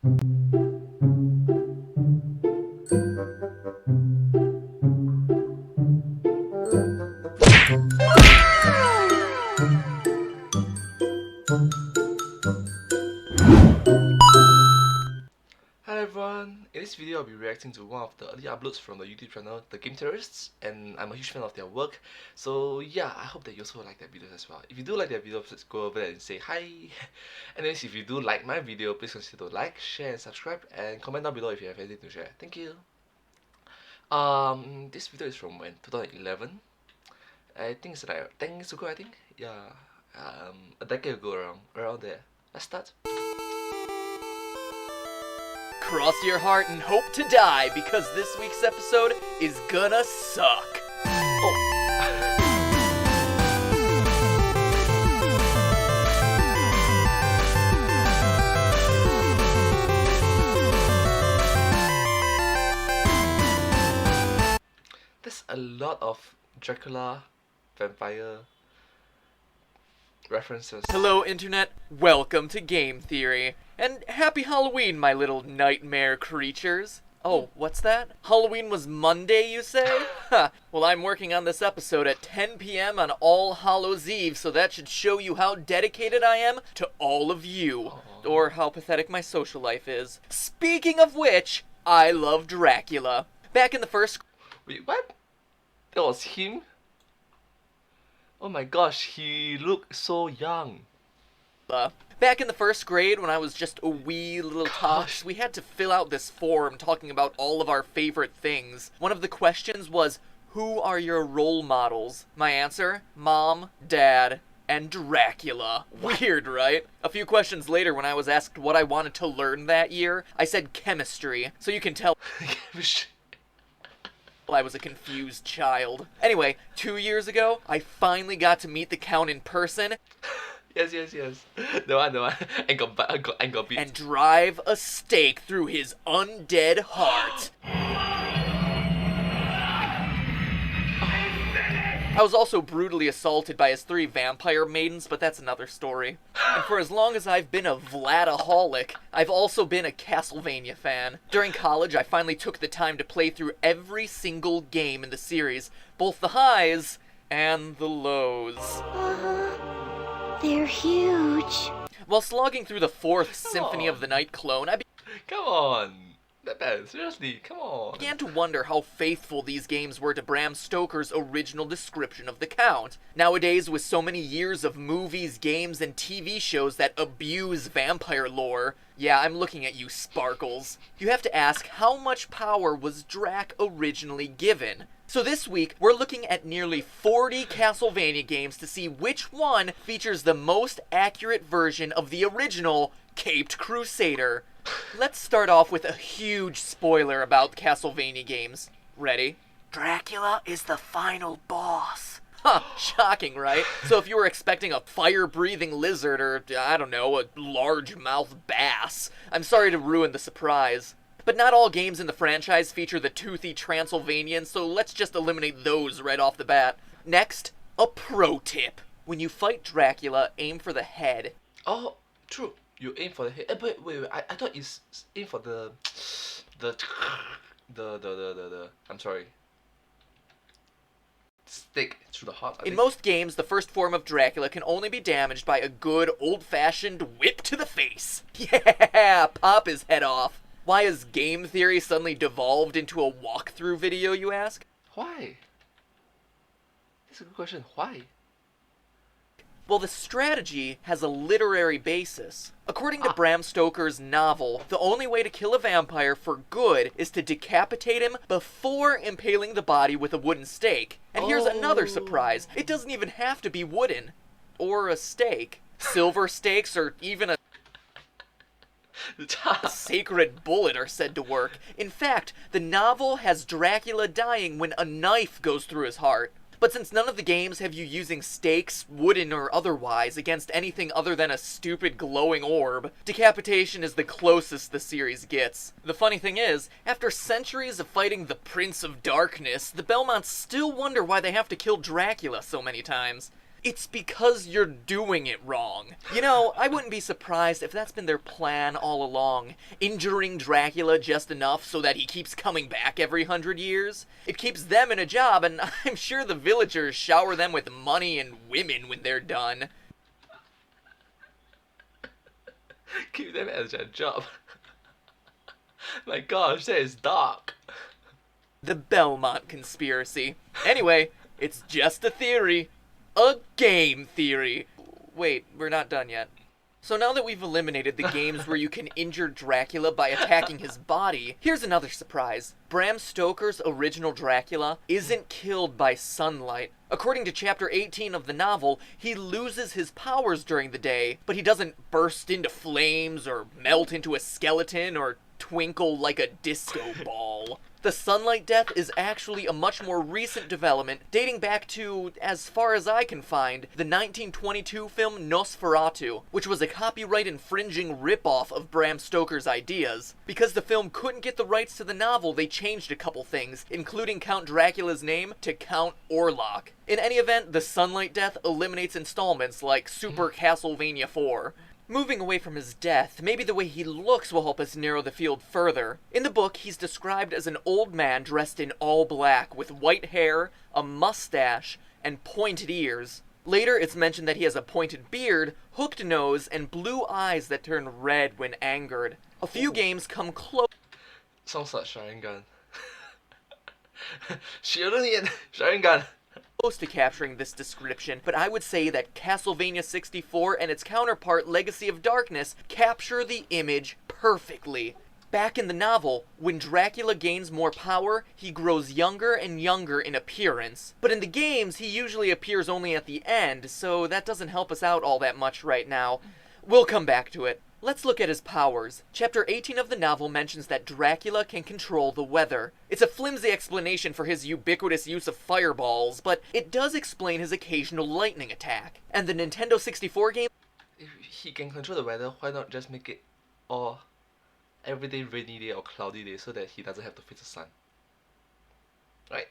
Hello everyone, in this video I'll be reacting to one of the early uploads from the YouTube channel, The Game Terrorists, and I'm a huge fan of their work, so yeah, I hope that you also like their videos as well. If you do like their video, please go over there and say hi. Anyways, if you do like my video, please consider to like, share and subscribe, and comment down below if you have anything to share. Thank you. This video is from when? 2011? I think it's like 10 years ago, I think? Yeah, a decade ago around there. Let's start. Cross your heart and hope to die, because this week's episode is gonna suck. There's a lot of Dracula, vampire references. Hello internet, welcome to Game Theory. And happy Halloween, my little nightmare creatures. Oh, what's that? Halloween was Monday, you say? Huh. Well, I'm working on this episode at 10 p.m. on All Hallows Eve, so that should show you how dedicated I am to all of you. Aww. Or how pathetic my social life is. Speaking of which, I love Dracula. Back in the first... Wait, what? That was him? Oh my gosh, he looked so young. Back in the first grade, when I was just a wee little tot, we had to fill out this form talking about all of our favorite things. One of the questions was, who are your role models? My answer, Mom, Dad, and Dracula. Weird, right? A few questions later, when I was asked what I wanted to learn that year, I said chemistry. So you can tell I was a confused child. Anyway, 2 years ago, I finally got to meet the Count in person. Yes. The one. And got beat. And drive a stake through his undead heart. I was also brutally assaulted by his 3 vampire maidens, but that's another story. And for as long as I've been a Vlad-aholic, I've also been a Castlevania fan. During college, I finally took the time to play through every single game in the series, both the highs and the lows. They're huge. While slogging through the 4th Symphony of the Night clone, I Come on! That bad, seriously, come on! began to wonder how faithful these games were to Bram Stoker's original description of the Count. Nowadays, with so many years of movies, games, and TV shows that abuse vampire lore, yeah, I'm looking at you, Sparkles, you have to ask, how much power was Drac originally given? So this week, we're looking at nearly 40 Castlevania games to see which one features the most accurate version of the original Caped Crusader. Let's start off with a huge spoiler about Castlevania games. Ready? Dracula is the final boss. Huh, shocking, right? So if you were expecting a fire-breathing lizard or, I don't know, a large-mouth bass, I'm sorry to ruin the surprise. But not all games in the franchise feature the toothy Transylvanian, so let's just eliminate those right off the bat. Next, a pro tip. When you fight Dracula, aim for the head. Oh, true. You aim for the head. But wait, I thought you aim for the I'm sorry. Stick through the heart. In most games, the first form of Dracula can only be damaged by a good old-fashioned whip to the face. Yeah, pop his head off. Why has Game Theory suddenly devolved into a walkthrough video, you ask? Why? That's a good question. Why? Well, the strategy has a literary basis. According to Bram Stoker's novel, the only way to kill a vampire for good is to decapitate him before impaling the body with a wooden stake. And here's another surprise. It doesn't even have to be wooden. Or a stake. Silver stakes or even a sacred bullet are said to work. In fact, the novel has Dracula dying when a knife goes through his heart. But since none of the games have you using stakes, wooden or otherwise, against anything other than a stupid glowing orb, decapitation is the closest the series gets. The funny thing is, after centuries of fighting the Prince of Darkness, the Belmonts still wonder why they have to kill Dracula so many times. It's because you're doing it wrong. You know, I wouldn't be surprised if that's been their plan all along. Injuring Dracula just enough so that he keeps coming back every 100 years. It keeps them in a job, and I'm sure the villagers shower them with money and women when they're done. Keep them at their job. My gosh, that is dark. The Belmont conspiracy. Anyway, it's just a theory. A game theory. Wait, we're not done yet. So now that we've eliminated the games where you can injure Dracula by attacking his body, here's another surprise. Bram Stoker's original Dracula isn't killed by sunlight. According to chapter 18 of the novel, he loses his powers during the day, but he doesn't burst into flames or melt into a skeleton or twinkle like a disco ball. The sunlight death is actually a much more recent development, dating back to, as far as I can find, the 1922 film Nosferatu, which was a copyright-infringing ripoff of Bram Stoker's ideas. Because the film couldn't get the rights to the novel, they changed a couple things, including Count Dracula's name to Count Orlok. In any event, the sunlight death eliminates installments like Super Castlevania 4. Moving away from his death, maybe the way he looks will help us narrow the field further. In the book, he's described as an old man dressed in all black, with white hair, a mustache, and pointed ears. Later, it's mentioned that he has a pointed beard, hooked nose, and blue eyes that turn red when angered. A few games come close. Sounds like Sharingan. Sharingan. Close to capturing this description, but I would say that Castlevania 64 and its counterpart Legacy of Darkness capture the image perfectly. Back in the novel, when Dracula gains more power, he grows younger and younger in appearance. But in the games, he usually appears only at the end, so that doesn't help us out all that much right now. We'll come back to it. Let's look at his powers. Chapter 18 of the novel mentions that Dracula can control the weather. It's a flimsy explanation for his ubiquitous use of fireballs, but it does explain his occasional lightning attack. And the Nintendo 64 game... If he can control the weather, why not just make it all everyday rainy day or cloudy day so that he doesn't have to face the sun? Right.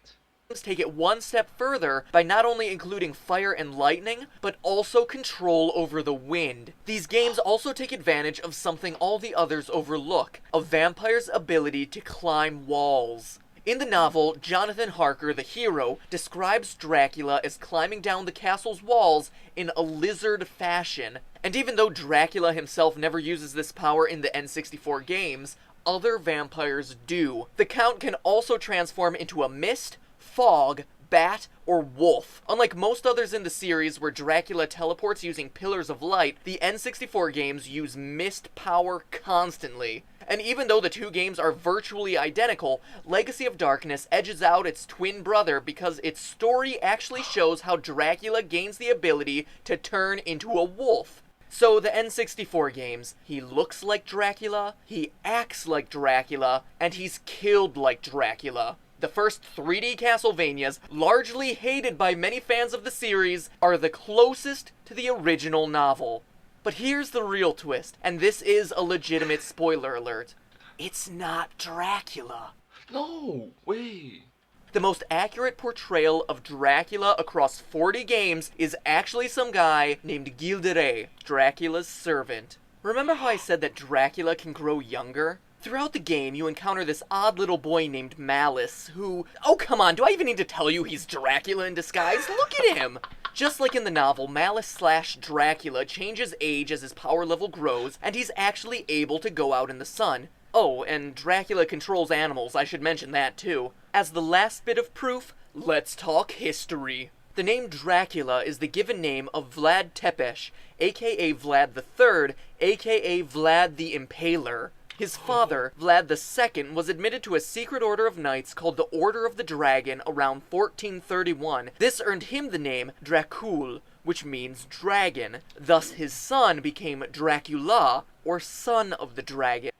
Take it one step further by not only including fire and lightning, but also control over the wind. These games also take advantage of something all the others overlook, a vampire's ability to climb walls. In the novel, Jonathan Harker, the hero, describes Dracula as climbing down the castle's walls in a lizard fashion. And even though Dracula himself never uses this power in the N64 games, other vampires do. The Count can also transform into a mist, fog, bat, or wolf. Unlike most others in the series where Dracula teleports using pillars of light, the N64 games use mist power constantly. And even though the two games are virtually identical, Legacy of Darkness edges out its twin brother because its story actually shows how Dracula gains the ability to turn into a wolf. So the N64 games, he looks like Dracula, he acts like Dracula, and he's killed like Dracula. The first 3D Castlevanias, largely hated by many fans of the series, are the closest to the original novel. But here's the real twist, and this is a legitimate spoiler alert. It's not Dracula. No way. The most accurate portrayal of Dracula across 40 games is actually some guy named 𝙭𝙧𝙖𝙢𝙚, Dracula's servant. Remember how I said that Dracula can grow younger? Throughout the game, you encounter this odd little boy named Malice, who... Oh, come on, do I even need to tell you he's Dracula in disguise? Look at him! Just like in the novel, Malice/Dracula changes age as his power level grows, and he's actually able to go out in the sun. Oh, and Dracula controls animals, I should mention that too. As the last bit of proof, let's talk history. The name Dracula is the given name of Vlad Tepes, aka Vlad III, aka Vlad the Impaler. His father, Vlad II, was admitted to a secret order of knights called the Order of the Dragon around 1431. This earned him the name Dracul, which means dragon. Thus his son became Dracula, or son of the dragon.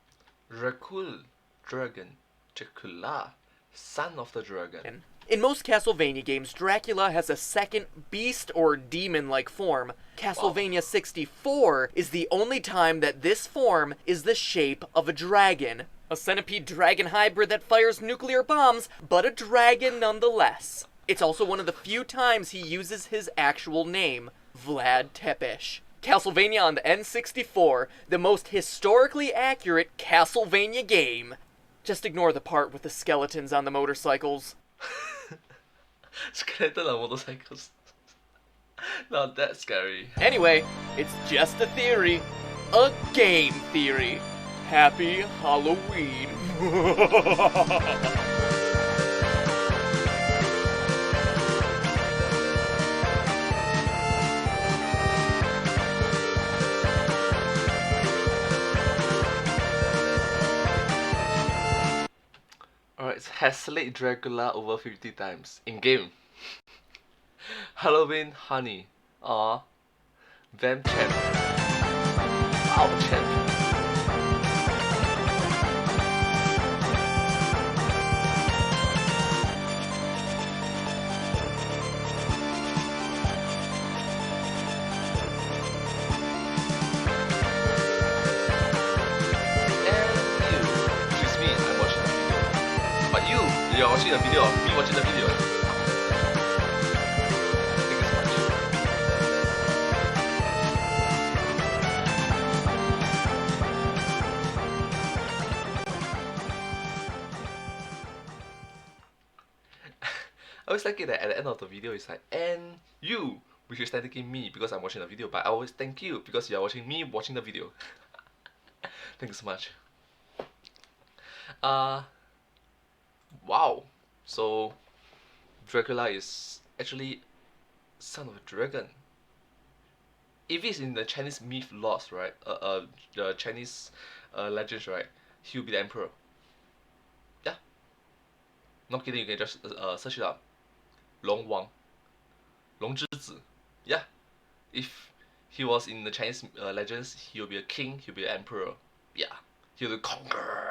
Dracul, dragon. Dracula, son of the dragon. In most Castlevania games, Dracula has a second beast or demon-like form. Castlevania 64 is the only time that this form is the shape of a dragon. A centipede-dragon hybrid that fires nuclear bombs, but a dragon nonetheless. It's also one of the few times he uses his actual name, Vlad Tepes. Castlevania on the N64, the most historically accurate Castlevania game. Just ignore the part with the skeletons on the motorcycles. Skeleton on motorcycles. Not that scary. Anyway, it's just a theory. A game theory. Happy Halloween. Alright, has slayed Dracula over 50 times. In game. Halloween honey. Aw. Vamp champ. Our champ. You're watching the video of me watching the video. Thank you so much. I always like it that at the end of the video it's like, and you, which is technically me because I'm watching the video, but I always thank you because you're watching me watching the video. Thank you so much. Wow, so Dracula is actually son of a dragon. If it's in the Chinese myth laws, right? The Chinese legends, right? He'll be the emperor. Yeah, not kidding. You can just search it up. 龙王, 龙之子. Yeah, if he was in the Chinese legends, he'll be a king. He'll be an emperor. Yeah, he'll conquer.